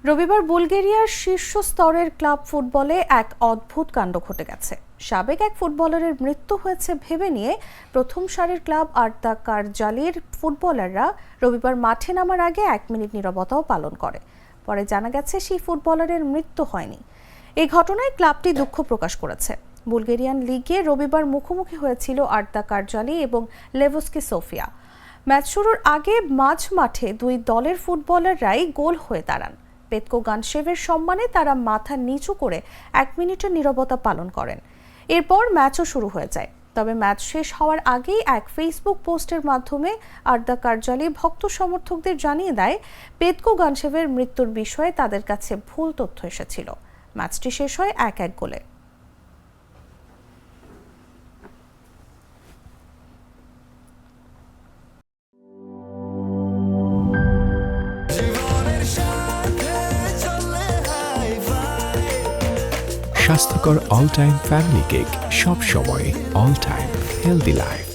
রবিবার বুলগেরিয়ার শীর্ষ স্তরের ক্লাব ফুটবলে এক অদ্ভুত কাণ্ড ঘটে গেছে। সাবেক এক ফুটবলারের মৃত্যু হয়েছে ভেবে নিয়ে প্রথম সারির ক্লাব আর্দা কারজালির ফুটবলাররা রবিবার মাঠে নামার আগে 1 মিনিট নীরবতাও পালন করে। পরে জানা গেছে সেই ফুটবলারের মৃত্যু হয়নি। এই ঘটনায় ক্লাবটি দুঃখ প্রকাশ করেছে। বুলগেরিয়ান লিগে রবিবার মুখোমুখি হয়েছিল আর্দা কারজালি এবং লেভস্কি সোফিয়া। ম্যাচ শুরুর আগে মাঝ মাঠে দুই দলের ফুটবলাররাই গোল হয়ে দাঁড়ান। পেতকো গানশেভের সম্মানে তারা মাথা নিচু করে 1 মিনিটের নীরবতা পালন করেন। এরপর ম্যাচও শুরু হয়ে যায়। তবে ম্যাচ শেষ হওয়ার আগেই এক ফেসবুক পোস্টের মাধ্যমে আর্দা কারজালি ভক্ত সমর্থকদের জানিয়ে দেয় পেতকো গানশেভের মৃত্যুর বিষয়ে তাদের কাছে ভুল তথ্য এসেছিল। ম্যাচটি শেষ হয় 1-1 গোলে। স্বাস্থ্যকর অল টাইম ফ্যামিলি কেক, সব সময় অল টাইম হেলদি লাইফ।